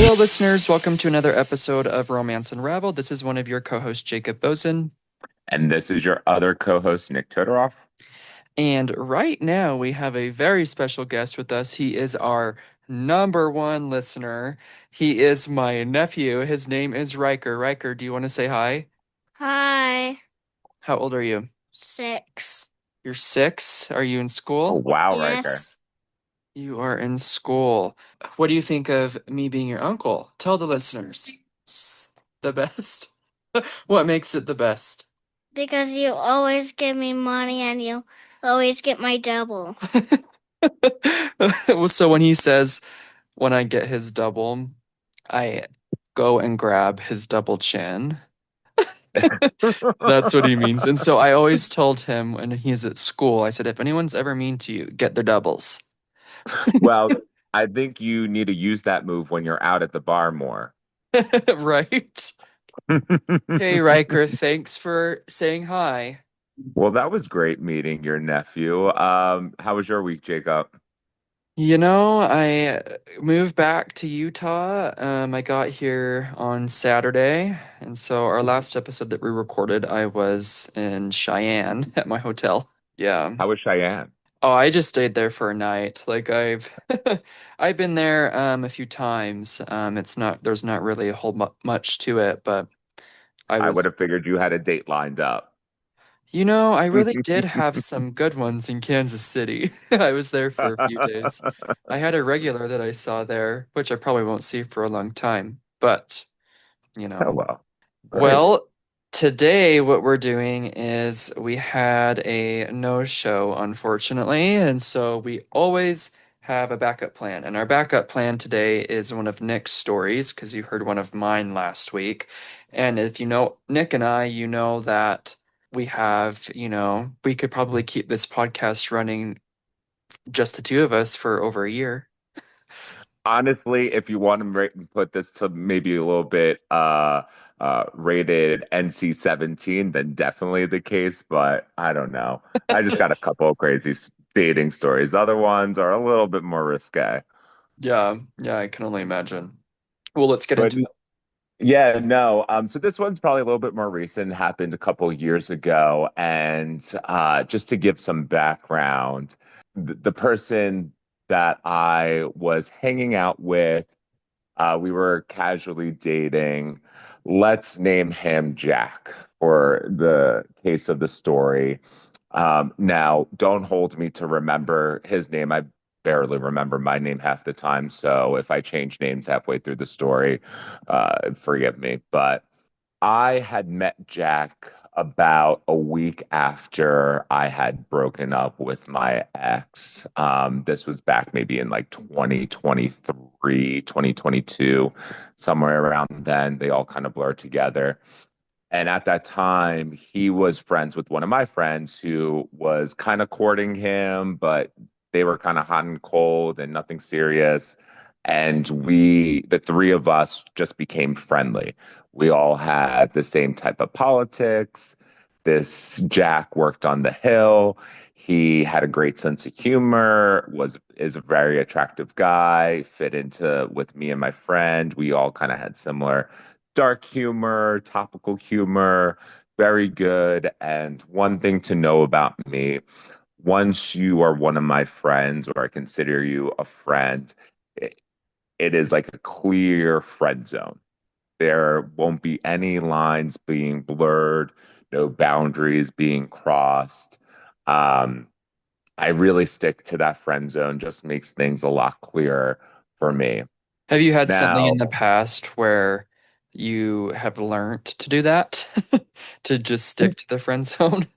Hello, listeners. Welcome to another episode of Romance Unraveled. This is one of your co hosts, Jacob Boson. And this is your other co-host, Nick Todorov. And right now, we have a very special guest with us. He is our number one listener. He is my nephew. His name is Riker. Riker, do you want to say hi? Hi, How old are you? 6. You're 6. Are you in Oh, school? wow, Riker. Yes, You are in school. What do you think of me being your uncle? Tell the listeners. The best? What makes it the best? because you always give me money and you always get my double. Well, so when he says, when I get his double, I go and grab his double chin. That's what he means. And so I always told him when he's at school, I said, if anyone's ever mean to you, get their doubles. Well, I think you need to use that move when you're out at the bar more. Right? Hey, Riker, thanks for saying hi. Well, that was great meeting your nephew. How was your week, Jacob? I moved back to Utah. I got here on Saturday, and so our last episode that we recorded, I was in Cheyenne at my hotel. Yeah. How was Cheyenne? Oh, I just stayed there for a night. Like I've I've been there a few times. It's not there's not really a whole mu much to it, but I I was would have figured you had a date lined up. I really did have some good ones in Kansas City. I was there for a few days. I had a regular that I saw there, which I probably won't see for a long time, but you Oh, know. well, great. Well, today what we're doing is we had a no-show, unfortunately, and so we always have a backup plan. And our backup plan today is one of Nick's stories, because you heard one of mine last week. And if you know Nick and I, you know that we could probably keep this podcast running just the two of us for over a year. Honestly, if you want to put this to maybe a little bit rated NC-17, then definitely the case, but I don't know. I just got a couple of crazy dating stories. Other ones are a little bit more risque. Yeah, yeah, I can only imagine. Well, let's get But into it. yeah, no. So this one's probably a little bit more recent, happened a couple of years ago. And just to give some background, the person that I was hanging out with, we were casually dating. Let's name him Jack for the case of the story. Now, don't hold me to remember his name. I barely remember my name half the time. So if I change names halfway through the story, forgive me. But I had met Jack about a week after I had broken up with my ex. This was back maybe in like 2023, 2022, somewhere around then. They all kind of blurred together. And at that time, he was friends with one of my friends who was kind of courting him, but they were kind of hot and cold and nothing serious. And the three of us, just became friendly. We all had the same type of politics. This Jack worked on the Hill. He had a great sense of humor, is a very attractive guy, fit into with me and my friend. We all kind of had similar dark humor, topical humor, very good. And one thing to know about me, once you are one of my friends, or I consider you a friend, it, it is like a clear friend zone. There won't be any lines being blurred, no boundaries being crossed. Um, I really stick to that friend zone, just makes things a lot clearer for me. Have you had something Now, in the past where you have learned to do that? To just stick to the friend zone?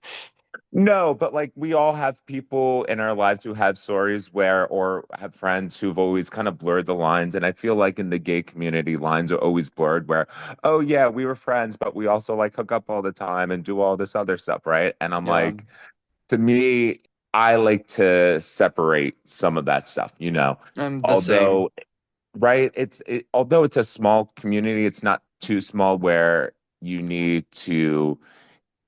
no, but like we all have people in our lives who have stories where, or have friends who've always kind of blurred the lines. And I feel like in the gay community, lines are always blurred where, oh, yeah, we were friends, but we also like hook up all the time and do all this other stuff, right? And I'm Yeah, like, to me, I like to separate some of that stuff, I'm the same. although, right, although it's a small community, it's not too small where you need to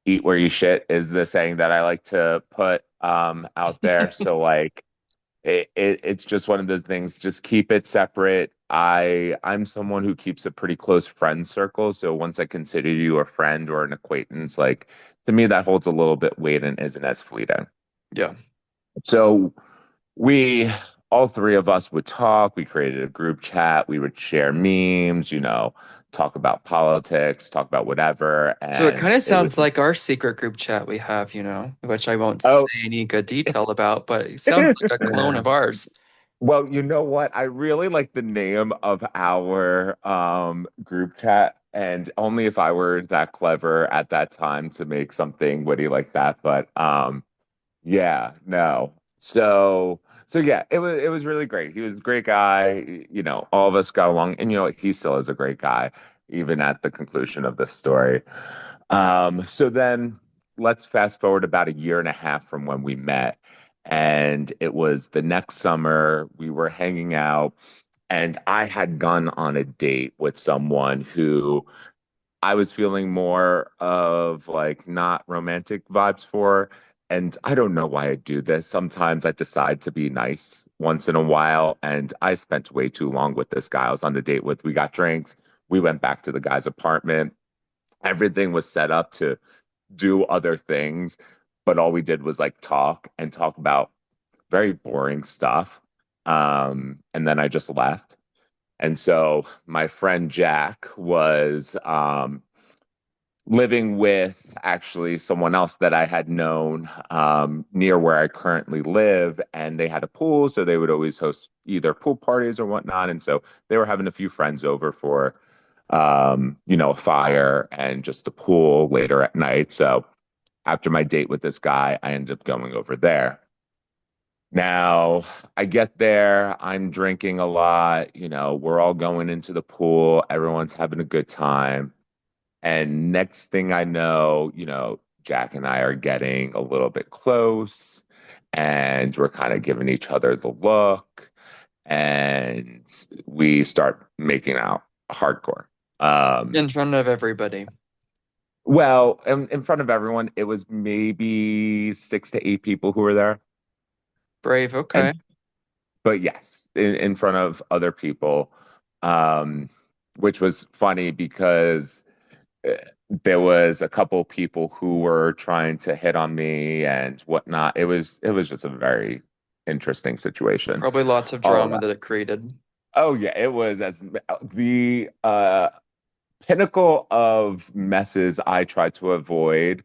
eat where you shit is the saying that I like to put out there. So like It's just one of those things. Just keep it separate. I'm someone who keeps a pretty close friend circle. So once I consider you a friend or an acquaintance, like to me that holds a little bit weight and isn't as fleeting. Yeah. So we all three of us would talk. We created a group chat. We would share memes, talk about politics, talk about whatever. So it kind And of it was sounds like our secret group chat we have, which I won't say oh any good detail about, but it sounds like a clone of ours. well, you know what? I really like the name of our group chat, and only if I were that clever at that time to make something witty like that. But yeah, no. So yeah, it was really great. He was a great guy. All of us got along, and he still is a great guy, even at the conclusion of this story. So then let's fast forward about a year and a half from when we met. And it was the next summer, we were hanging out, and I had gone on a date with someone who I was feeling more of like not romantic vibes for. And I don't know why I do this. Sometimes I decide to be nice once in a while. And I spent way too long with this guy I was on the date with. We got drinks. We went back to the guy's apartment. Everything was set up to do other things, but all we did was like talk and talk about very boring stuff. And then I just left. And so my friend Jack was living with actually someone else that I had known near where I currently live, and they had a pool, so they would always host either pool parties or whatnot. And so they were having a few friends over for, a fire and just the pool later at night. So after my date with this guy, I ended up going over there. Now, I get there, I'm drinking a lot, we're all going into the pool, everyone's having a good time. And next thing I know, Jack and I are getting a little bit close and we're kind of giving each other the look and we start making out hardcore. Um, In front of everybody. well, in front of everyone, it was maybe 6 to 8 people who were there. Brave, okay. And but yes, in front of other people, um, which was funny because uh, there was a couple people who were trying to hit on me and whatnot. It was just a very interesting situation. Probably lots of All of drama that. that it created. Oh yeah, it was as the pinnacle of messes I tried to avoid.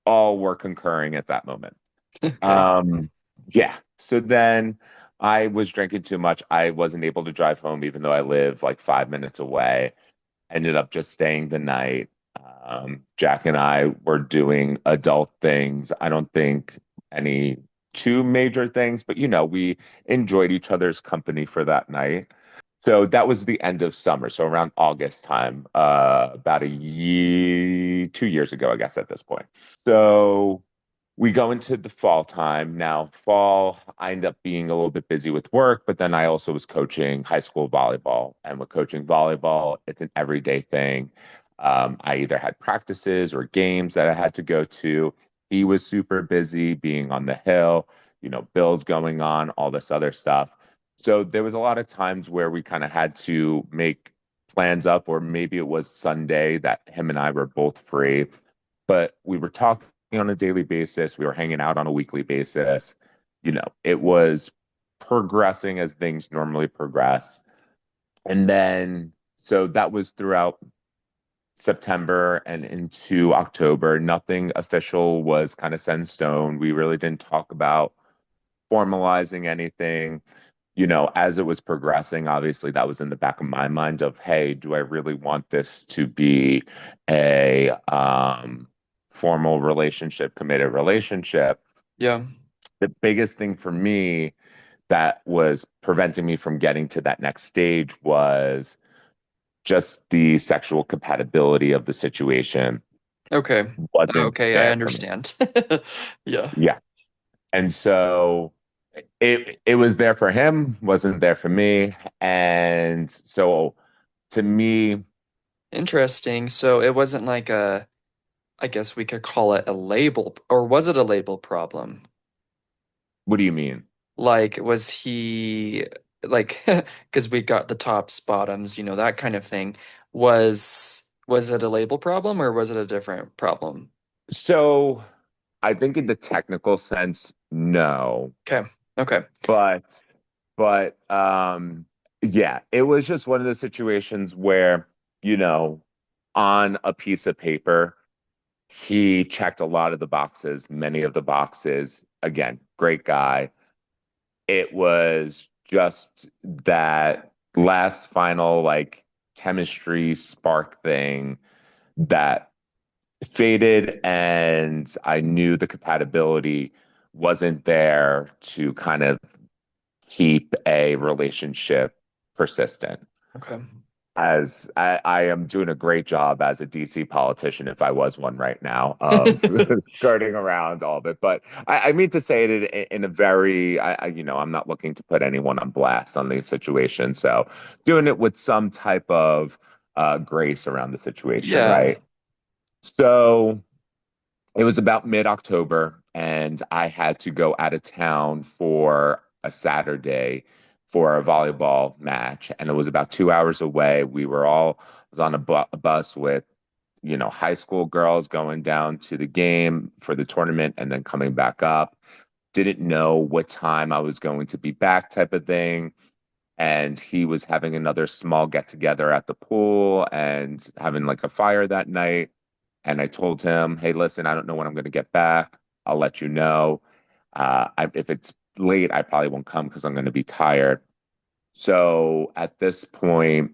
All were concurring at that moment. Okay. Um, yeah. So then I was drinking too much. I wasn't able to drive home, even though I live like 5 minutes away. Ended up just staying the night. Jack and I were doing adult things. I don't think any too major things, but we enjoyed each other's company for that night. So that was the end of summer. So around August time, about a year, 2 years ago, I guess at this point. So we go into the fall time. Now, fall, I end up being a little bit busy with work, but then I also was coaching high school volleyball. And with coaching volleyball, it's an everyday thing. I either had practices or games that I had to go to. He was super busy being on the hill, bills going on, all this other stuff. So there was a lot of times where we kind of had to make plans up, or maybe it was Sunday that him and I were both free, but we were talking on a daily basis. We were hanging out on a weekly basis. It was progressing as things normally progress. And then, so that was throughout September and into October. Nothing official was kind of set in stone. We really didn't talk about formalizing anything. As it was progressing, obviously that was in the back of my mind of, hey, do I really want this to be a formal relationship, committed relationship? Yeah. The biggest thing for me that was preventing me from getting to that next stage was just the sexual compatibility of the situation Okay. wasn't Okay, I there for me. understand. Yeah. Yeah. And so it was there for him, wasn't there for me. And so to me, Interesting. So it wasn't like I guess we could call it a label, or was it a label problem? what do you mean? Like, was he like because we got the tops, bottoms, that kind of thing. Was it a label problem or was it a different problem? So I think in the technical sense, no. Okay. Okay. But but yeah, it was just one of the situations where, you know, on a piece of paper, he checked a lot of the boxes, many of the boxes. Again, great guy. It was just that last final like chemistry spark thing that faded, and I knew the compatibility wasn't there to kind of keep a relationship persistent. Okay. As I am doing a great job as a DC politician, if I was one right now, of skirting around all of it. But I mean to say it in a very, I'm not looking to put anyone on blast on these situations. So doing it with some type of grace around the situation, Yeah. right? So it was about mid-October, and I had to go out of town for a Saturday for a volleyball match, and it was about 2 hours away. We were all I was on a bus with, high school girls going down to the game for the tournament and then coming back up. Didn't know what time I was going to be back, type of thing. And he was having another small get together at the pool and having like a fire that night. And I told him, hey, listen, I don't know when I'm going to get back. I'll let you know. If it's late, I probably won't come because I'm going to be tired. So at this point,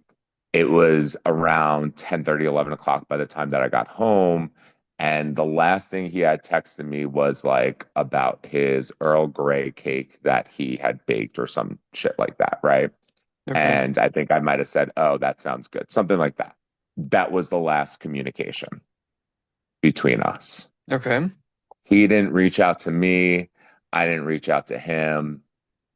it was around 10:30, 11 o'clock by the time that I got home. And the last thing he had texted me was like about his Earl Grey cake that he had baked or some shit like that, right? Okay. And I think I might have said, oh, that sounds good, something like that. That was the last communication between us. Okay. He didn't reach out to me. I didn't reach out to him.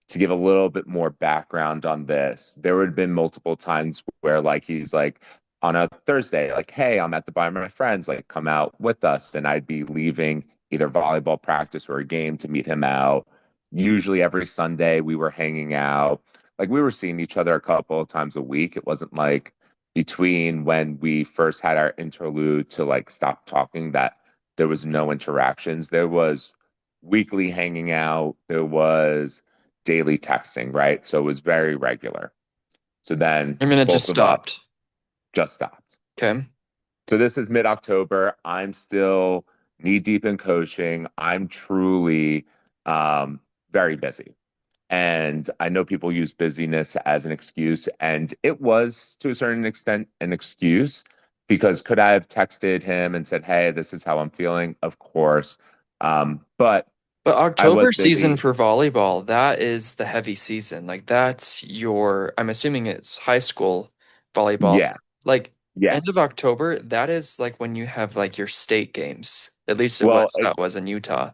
To give a little bit more background on this, there would have been multiple times where like he's like on a Thursday, like, hey, I'm at the bar with my friends, like come out with us. And I'd be leaving either volleyball practice or a game to meet him out. Usually every Sunday we were hanging out. Like we were seeing each other a couple of times a week. It wasn't like between when we first had our interlude to like stop talking that there was no interactions. There was weekly hanging out. There was daily texting, right? So it was very regular. So then I mean, it just both of us stopped. just stopped. Okay. So this is mid-October. I'm still knee deep in coaching. I'm truly um, very busy. And I know people use busyness as an excuse, and it was to a certain extent an excuse because could I have texted him and said, "Hey, this is how I'm feeling?" Of course. But But I was October season busy. for volleyball, that is the heavy season. Like that's I'm assuming it's high school volleyball. Yeah, Like yeah. end of October, that is like when you have like your state games. At least it Well, was that was in Utah.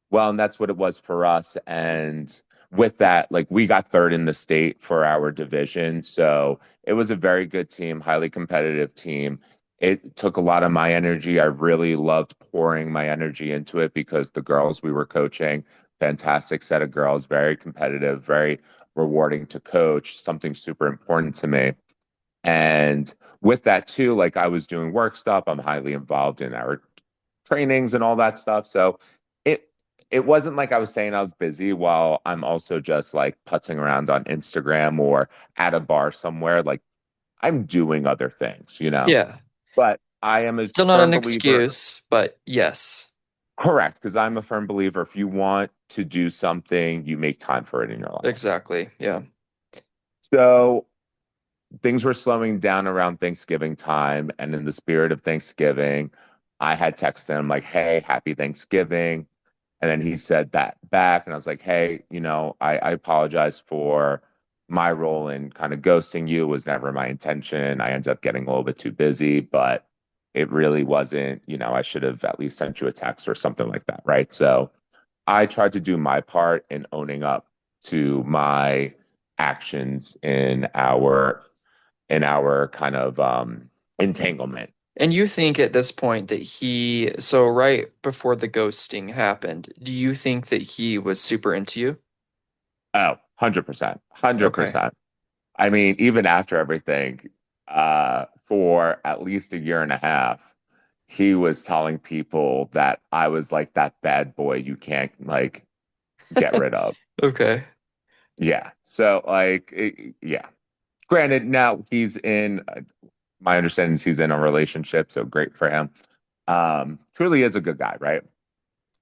Well, and that's what it was for us. And with that, like we got third in the state for our division. So it was a very good team, highly competitive team. It took a lot of my energy. I really loved pouring my energy into it because the girls we were coaching, fantastic set of girls, very competitive, very rewarding to coach, something super important to me. And with that too, like I was doing work stuff, I'm highly involved in our trainings and all that stuff. So it it wasn't like I was saying I was busy while I'm also just like putzing around on Instagram or at a bar somewhere. Like I'm doing other things. Yeah. But I am a Still not firm an believer, excuse, but yes. correct, because I'm a firm believer if you want to do something, you make time for it in your life. Exactly. Yeah. So things were slowing down around Thanksgiving time. And in the spirit of Thanksgiving, I had texted him like, hey, happy Thanksgiving. And then he said that back. And I was like, hey, I apologize for my role in kind of ghosting you. It was never my intention. I ended up getting a little bit too busy, but it really wasn't, I should have at least sent you a text or something like that. Right. So I tried to do my part in owning up to my actions in our kind of entanglement. And you think at this point that so right before the ghosting happened, do you think that he was super into you? Oh, 100%, Okay. 100%. I mean, even after everything, for at least a year and a half, he was telling people that I was like that bad boy you can't like get rid of. Okay. Yeah. So yeah. Granted, now he's in my understanding is he's in a relationship, so great for him. Truly is a good guy, right?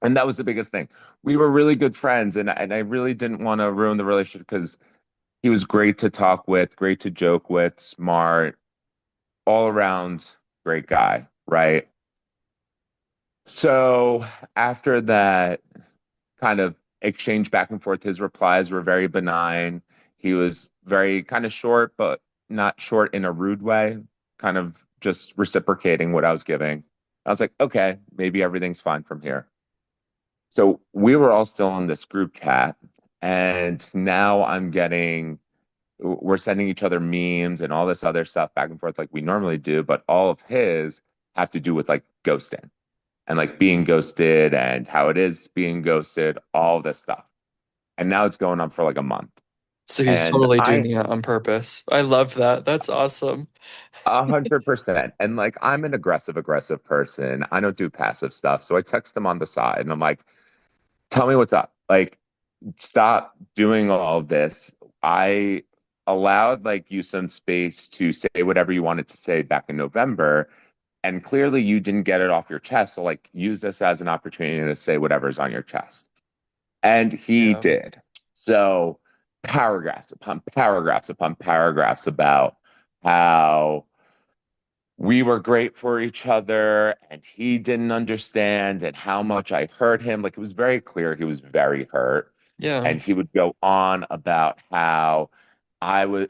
And that was the biggest thing. We were really good friends, and I really didn't want to ruin the relationship because he was great to talk with, great to joke with, smart, all around great guy, right? So after that kind of exchange back and forth, his replies were very benign. He was very kind of short, but not short in a rude way, kind of just reciprocating what I was giving. I was like, okay, maybe everything's fine from here. So we were all still in this group chat, and now we're sending each other memes and all this other stuff back and forth like we normally do, but all of his have to do with like ghosting and like being ghosted and how it is being ghosted, all this stuff. And now it's going on for like a month. So he's And totally I doing it on purpose. I love that. That's awesome. 100%. And like I'm an aggressive person. I don't do passive stuff. So I text him on the side and I'm like, tell me what's up. Like, stop doing all of this. I allowed like you some space to say whatever you wanted to say back in November. And clearly you didn't get it off your chest. So like use this as an opportunity to say whatever's on your chest. And he Yeah. did. So paragraphs upon paragraphs about how we were great for each other and he didn't understand and how much I hurt him. Like it was very clear he was very hurt. Yeah. And he would go on about how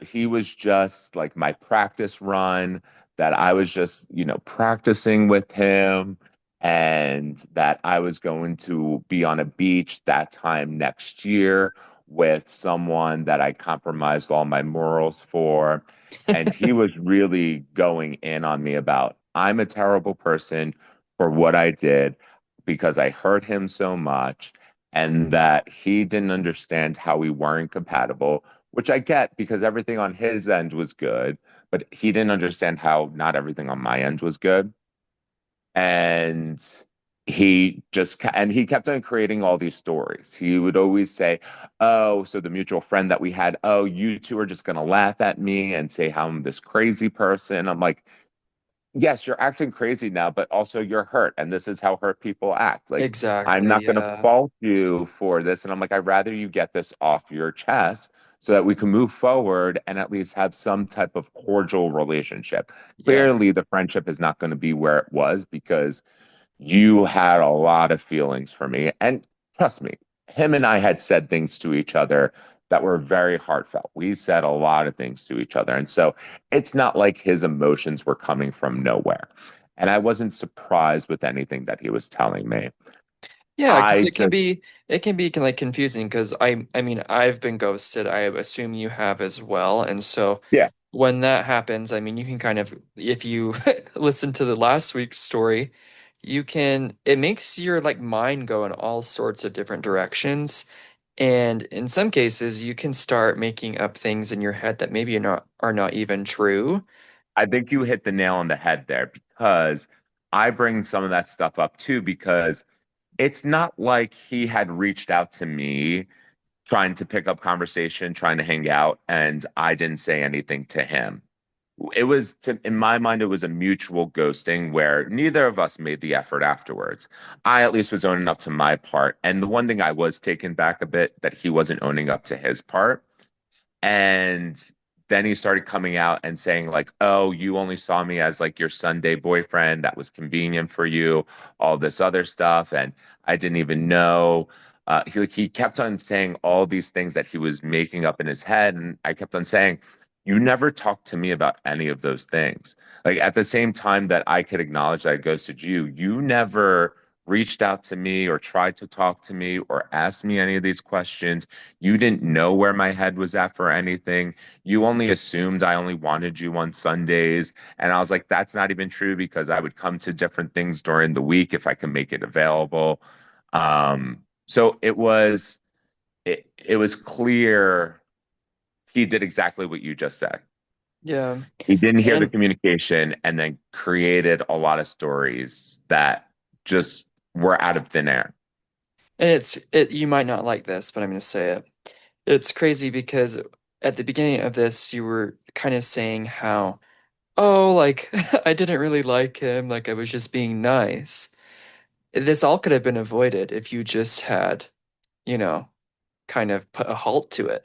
he was just like my practice run, that I was just, practicing with him, and that I was going to be on a beach that time next year with someone that I compromised all my morals for. And he was really going in on me about I'm a terrible person for what I did because I hurt him so much, and that he didn't understand how we weren't compatible, which I get because everything on his end was good, but he didn't understand how not everything on my end was good. And he kept on creating all these stories. He would always say, "Oh, so the mutual friend that we had, oh, you two are just gonna laugh at me and say how I'm this crazy person." I'm like, yes, you're acting crazy now, but also you're hurt, and this is how hurt people act. Like, I'm Exactly. not going to Yeah. fault you for this. And I'm like, I'd rather you get this off your chest so that we can move forward and at least have some type of cordial relationship. Yeah. Clearly, the friendship is not going to be where it was because you had a lot of feelings for me. And trust me, him and I had said things to each other that were very heartfelt. We said a lot of things to each other. And so it's not like his emotions were coming from nowhere. And I wasn't surprised with anything that he was telling me. Yeah, because I just, it can be like confusing because I mean I've been ghosted. I assume you have as well. And so yeah, when that happens, I mean you can kind of if you listen to the last week's story, you can it makes your like mind go in all sorts of different directions. And in some cases you can start making up things in your head that maybe are not even true. I think you hit the nail on the head there because I bring some of that stuff up too, because it's not like he had reached out to me trying to pick up conversation, trying to hang out, and I didn't say anything to him. In my mind, it was a mutual ghosting where neither of us made the effort afterwards. I at least was owning up to my part. And the one thing I was taken back a bit that he wasn't owning up to his part. And then he started coming out and saying, like, oh, you only saw me as like your Sunday boyfriend. That was convenient for you, all this other stuff. And I didn't even know. He kept on saying all these things that he was making up in his head. And I kept on saying, you never talked to me about any of those things. Like at the same time that I could acknowledge that I ghosted you, you never reached out to me or tried to talk to me or asked me any of these questions. You didn't know where my head was at for anything. You only assumed I only wanted you on Sundays. And I was like, that's not even true because I would come to different things during the week if I can make it available. So it was it was clear he did exactly what you just said. Yeah. He didn't hear the And communication and then created a lot of stories that just were out of thin air. it you might not like this, but I'm going to say it. It's crazy because at the beginning of this, you were kind of saying how, oh, like I didn't really like him, like I was just being nice. This all could have been avoided if you just had, you know, kind of put a halt to it.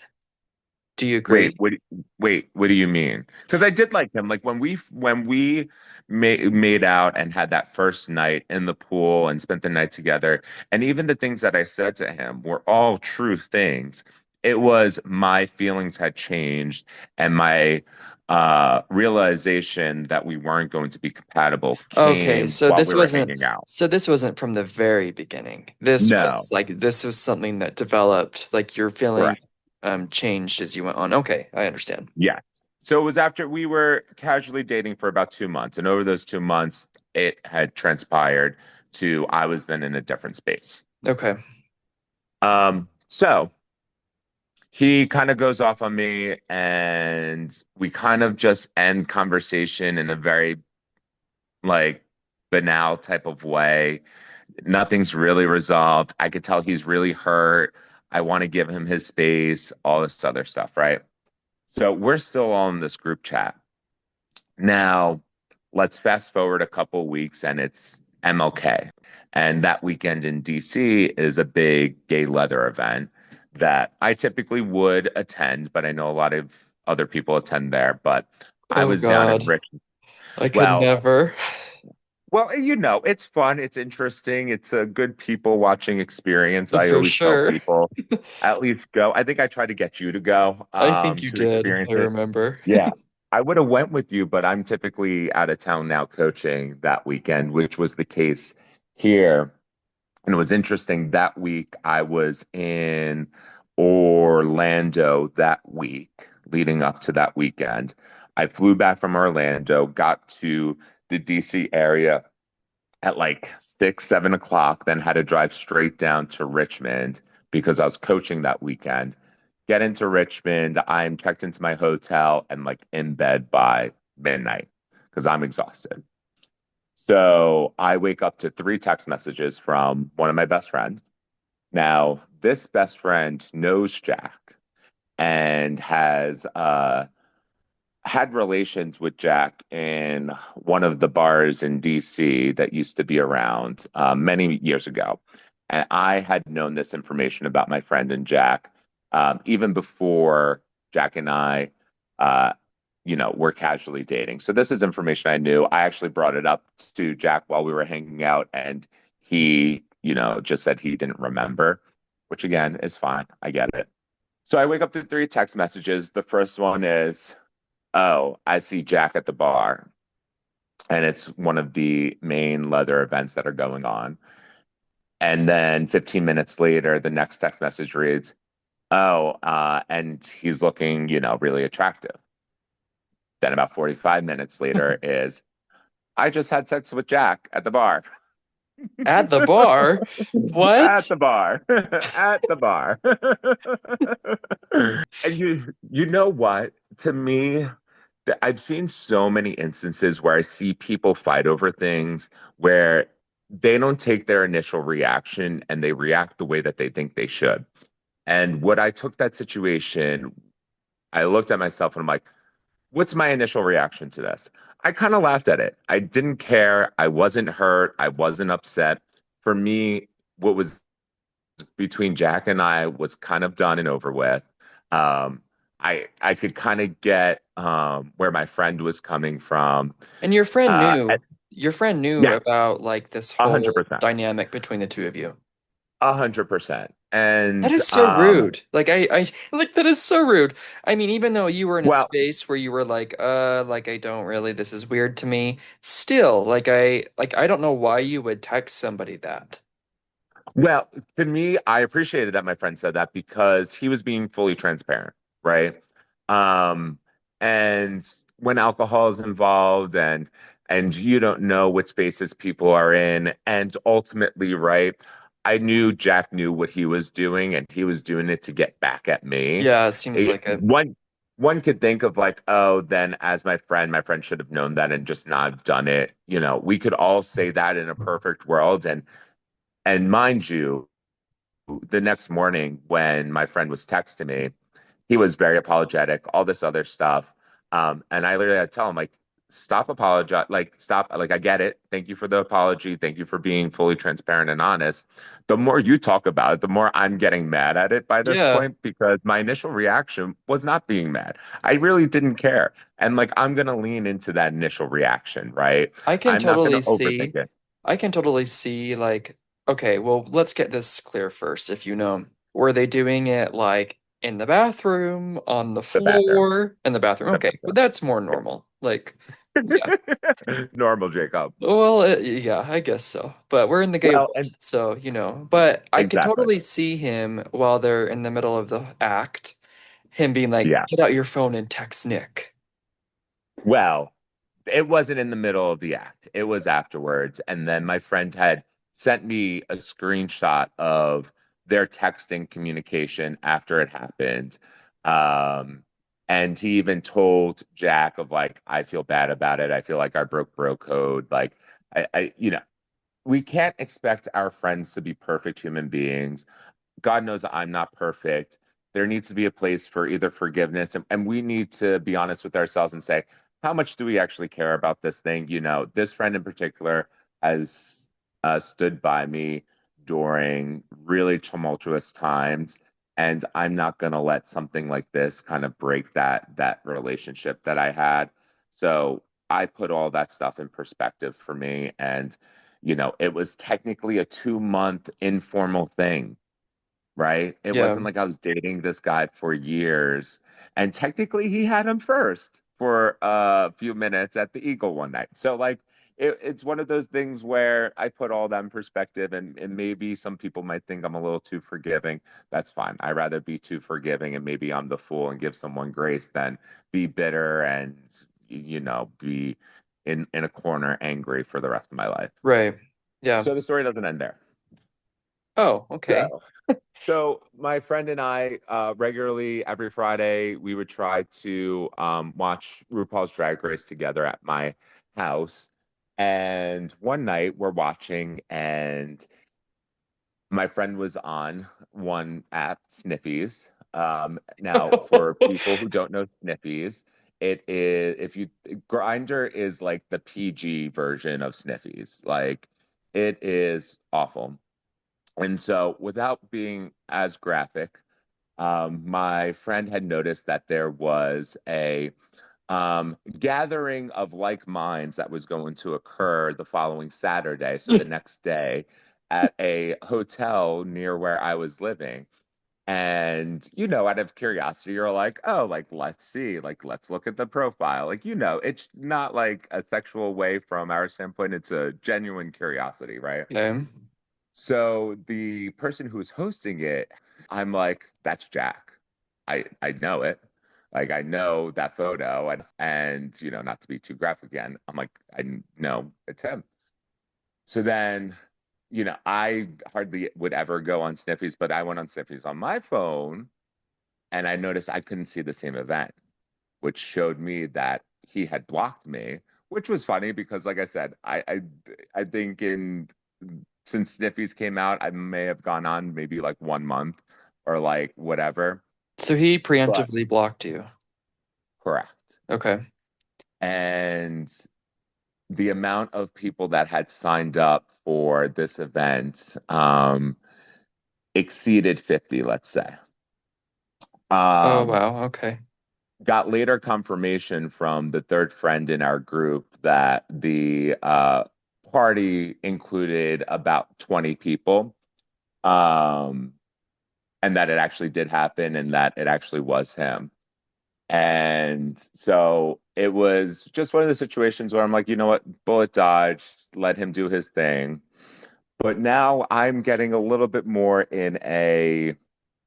Do you Wait, agree? what do you mean? Because I did like him. Like when we made out and had that first night in the pool and spent the night together, and even the things that I said to him were all true things. It was my feelings had changed and my realization that we weren't going to be compatible Okay, came while we were hanging out. so this wasn't from the very beginning. This No, was like this was something that developed, like your feeling correct. changed as you went on. Okay, I understand. Yeah. So it was after we were casually dating for about 2 months. And over those 2 months, it had transpired to I was then in a different space. Okay. So he kind of goes off on me and we kind of just end conversation in a very like banal type of way. Nothing's really resolved. I could tell he's really hurt. I want to give him his space, all this other stuff, right? So we're still all in this group chat. Now, let's fast forward a couple weeks and it's MLK. And that weekend in DC is a big gay leather event that I typically would attend, but I know a lot of other people attend there. But I Oh was down in God, Richmond. I could Well, never. it's fun, it's interesting, it's a good people watching experience. I For always tell sure. people at least go. I think I tried to get you to go I think you to did. experience I it. remember. Yeah. I would have went with you, but I'm typically out of town now coaching that weekend, which was the case here. And it was interesting that week I was in Orlando that week leading up to that weekend. I flew back from Orlando, got to the DC area at like 6, 7 o'clock, then had to drive straight down to Richmond because I was coaching that weekend. Get into Richmond, I'm checked into my hotel and like in bed by midnight because I'm exhausted. So I wake up to three text messages from one of my best friends. Now, this best friend knows Jack and has had relations with Jack in one of the bars in DC that used to be around many years ago. And I had known this information about my friend and Jack even before Jack and I, uh, were casually dating. So this is information I knew. I actually brought it up to Jack while we were hanging out, and he, just said he didn't remember, which again is fine. I get it. So I wake up to three text messages. The first one is, oh, I see Jack at the bar. And it's one of the main leather events that are going on. And then 15 minutes later, the next text message reads, oh, and he's looking, really attractive. Then about 45 minutes later is, I just had sex with Jack at the bar. At the bar? At What? the bar. At the bar. And you know what? To me, I've seen so many instances where I see people fight over things where they don't take their initial reaction and they react the way that they think they should. And what I took that situation, I looked at myself and I'm like, what's my initial reaction to this? I kind of laughed at it. I didn't care. I wasn't hurt. I wasn't upset. For me, what was between Jack and I was kind of done and over with. I could kind of get where my friend was coming from. And your friend Uh, knew. Your friend knew yeah, about like this a hundred whole percent, dynamic between the two of you. 100%. That And is so rude. Like I like that is so rude. I mean, even though you were in a well, space where you were like I don't really, this is weird to me. Still, like I don't know why you would text somebody that. well, to me, I appreciated that my friend said that because he was being fully transparent, right? Um, and when alcohol is involved and you don't know what spaces people are in, and ultimately, right? I knew Jack knew what he was doing, and he was doing it to get back at me. Yeah, it seems It, like it. one could think of like, oh, then as my friend should have known that and just not have done it. You know, we could all say that in a perfect world, and mind you, the next morning when my friend was texting me, he was very apologetic, all this other stuff. And I literally had to tell him, like, stop apologize, like, stop, like, I get it. Thank you for the apology. Thank you for being fully transparent and honest. The more you talk about it, the more I'm getting mad at it by this Yeah, point because my initial reaction was not being mad. I really didn't care. And like, I'm going to lean into that initial reaction, right? I can I'm not going totally to overthink see. it. I can totally see like, okay, well, let's get this clear first. If you know, were they doing it like in the bathroom, on the The bathroom. floor, in the bathroom? The Okay, well, that's more normal. Like, yeah. bathroom. Normal, Jacob. Well, yeah, I guess so. But we're in the gay Well, world, and so you know. But I could exactly. totally see him while they're in the middle of the act, him being like, Yeah. "Get out your phone and text Nick." Well, it wasn't in the middle of the act. It was afterwards. And then my friend had sent me a screenshot of their texting communication after it happened. Um, and he even told Jack of like, I feel bad about it. I feel like I broke bro code. Like we can't expect our friends to be perfect human beings. God knows I'm not perfect. There needs to be a place for either forgiveness and we need to be honest with ourselves and say, how much do we actually care about this thing? You know, this friend in particular has stood by me during really tumultuous times, and I'm not going to let something like this kind of break that relationship that I had. So I put all that stuff in perspective for me, and you know, it was technically a 2 month informal thing, right? It Yeah, wasn't like I was dating this guy for years. And technically, he had him first for a few minutes at the Eagle one night. So, like, it's one of those things where I put all that in perspective, and maybe some people might think I'm a little too forgiving. That's fine. I'd rather be too forgiving and maybe I'm the fool and give someone grace than be bitter and, be in a corner angry for the rest of my life. right. Yeah. So the story doesn't end there. Oh, okay. So So my friend and I, regularly every Friday, we would try to watch RuPaul's Drag Race together at my house. And one night we're watching, and my friend was on one app, Sniffies. Now, for people who don't know Sniffies, it is if you Grinder is like the PG version of Sniffies. Like it is awful. And so, without being as graphic, my friend had noticed that there was a gathering of like minds that was going to occur the following Saturday, so the next day, at a hotel near where I was living. And, out of curiosity, you're like, oh, like, let's see, like, let's look at the profile. Like, it's not like a sexual way from our standpoint, it's a genuine curiosity, right? Okay. So the person who's hosting it, I'm like, that's Jack. I know it. Like I know that photo and not to be too graphic again, I'm like, I know it's him. So then, I hardly would ever go on Sniffies, but I went on Sniffies on my phone and I noticed I couldn't see the same event, which showed me that he had blocked me, which was funny because, like I said, I think since Sniffies came out, I may have gone on maybe like 1 month or like whatever. So he But preemptively blocked you. correct. Okay. And the amount of people that had signed up for this event exceeded 50, let's say. Oh, Um, wow. Okay. got later confirmation from the third friend in our group that the party included about 20 people, um, and that it actually did happen and that it actually was him. And so it was just one of the situations where I'm like, you know what, bullet dodge, let him do his thing. But now I'm getting a little bit more in a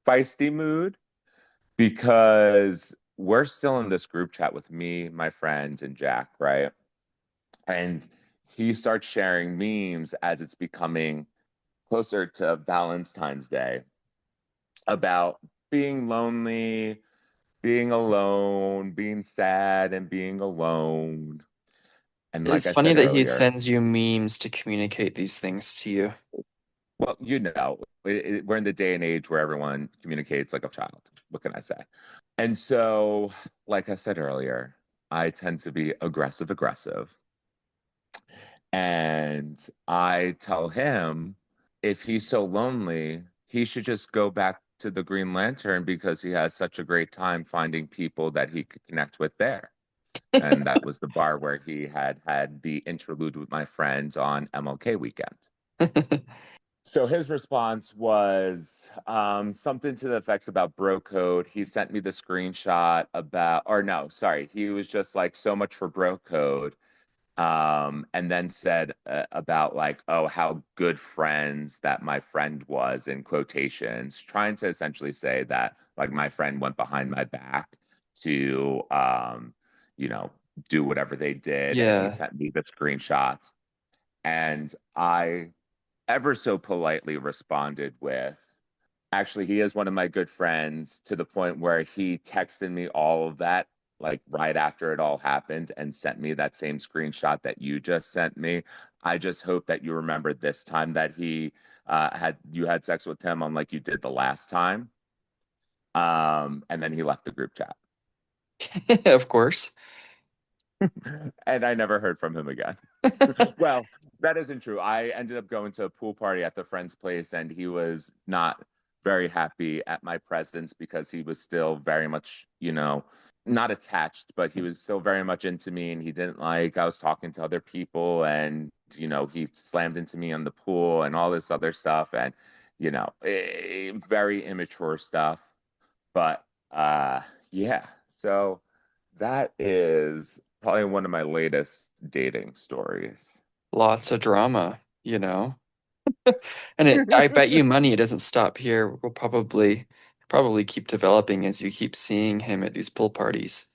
feisty mood because we're still in this group chat with me, my friends, and Jack, right? And he starts sharing memes as it's becoming closer to Valentine's Day about being lonely, being alone, being sad, and being alone. And like It's I funny said that he earlier, sends you memes to communicate these things to you. well, we're in the day and age where everyone communicates like a child. What can I say? And so, like I said earlier, I tend to be aggressive. And I tell him if he's so lonely, he should just go back to the Green Lantern because he has such a great time finding people that he could connect with there. And that was the bar where he had the interlude with my friend on MLK weekend. So his response was something to the effects about bro code. He sent me the screenshot about, or no, sorry, he was just like, so much for bro code. And then said about like, oh, how good friends that my friend was in quotations, trying to essentially say that like my friend went behind my back to, you know, do whatever they did. And he Yeah. sent me the screenshots. And I ever so politely responded with, actually, he is one of my good friends to the point where he texted me all of that, like right after it all happened, and sent me that same screenshot that you just sent me. I just hope that you remember this time that he had you had sex with him unlike you did the last time. And then he left the group chat. Of course. And I never heard from him again. Well, that isn't true. I ended up going to a pool party at the friend's place, and he was not very happy at my presence because he was still very much, not attached, but he was still very much into me, and he didn't like I was talking to other people, and he slammed into me on the pool and all this other stuff, and very immature stuff. But yeah, so that is probably one of my latest dating stories. Lots of drama, you know. And I bet you money it doesn't stop here. We'll probably keep developing as you keep seeing him at these pool parties.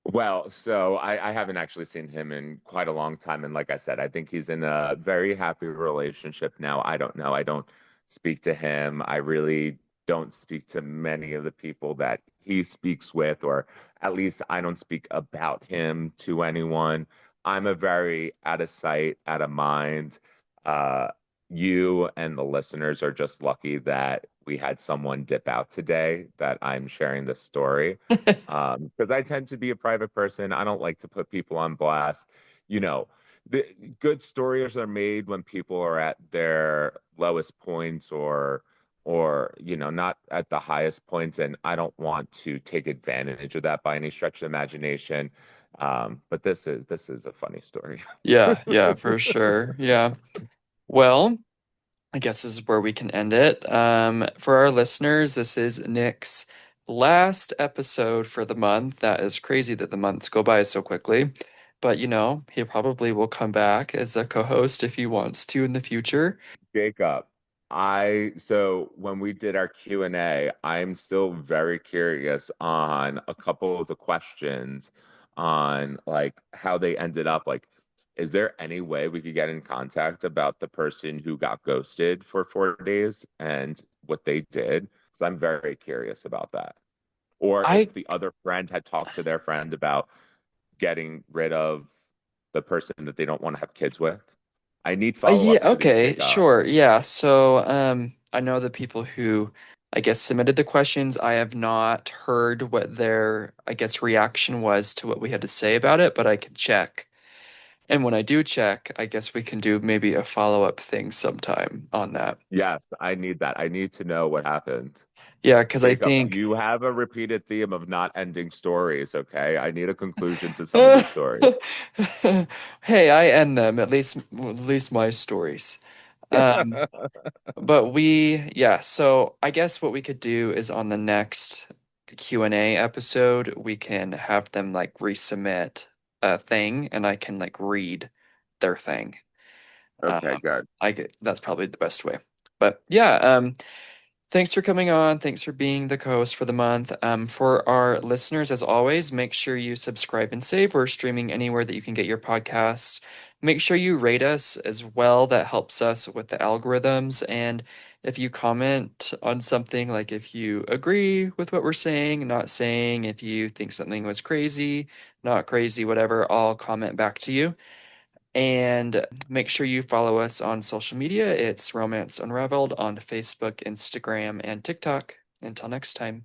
Well, so I haven't actually seen him in quite a long time. And like I said, I think he's in a very happy relationship now. I don't know. I don't speak to him. I really don't speak to many of the people that he speaks with, or at least I don't speak about him to anyone. I'm a very out of sight, out of mind. Uh, you and the listeners are just lucky that we had someone dip out today that I'm sharing this story because I tend to be a private person. I don't like to put people on blast. You know, the good stories are made when people are at their lowest points or not at the highest points, and I don't want to take advantage of that by any stretch of the imagination. But this is a funny story. Yeah, yeah, for sure. Yeah. Well, I guess this is where we can end it. For our listeners, this is Nick's last episode for the month. That is crazy that the months go by so quickly. But he probably will come back as a co-host if he wants to in the future. Jacob, so when we did our Q&A, I'm still very curious on a couple of the questions on like how they ended up. Like, is there any way we could get in contact about the person who got ghosted for 4 days and what they did? Because I'm very curious about that. Or I if the other friend had talked to their friend about getting rid of the person that they don't want to have kids with. I need Yeah, follow-ups to these, okay, Jacob. sure. Yeah. So, I know the people who, I guess, submitted the questions. I have not heard what their, I guess, reaction was to what we had to say about it, but I can check. And when I do check, I guess we can do maybe a follow-up thing sometime on that. Yes, I need that. I need to know what happened. Yeah, because I Jacob, think, you have a repeated theme of not ending stories, okay? I need a conclusion to some of these stories. hey, I end them at least my stories. Um, But yeah, so I guess what we could do is on the next Q&A episode, we can have them like resubmit a thing and I can like read their thing. Okay, Um, good. that's probably the best way. But yeah, Thanks for coming on. Thanks for being the co-host for the month. For our listeners, as always, make sure you subscribe and save. We're streaming anywhere that you can get your podcasts. Make sure you rate us as well. That helps us with the algorithms. And if you comment on something, like if you agree with what we're saying, not saying, if you think something was crazy, not crazy, whatever, I'll comment back to you. And make sure you follow us on social media. It's Romance Unraveled on Facebook, Instagram, and TikTok. Until next time.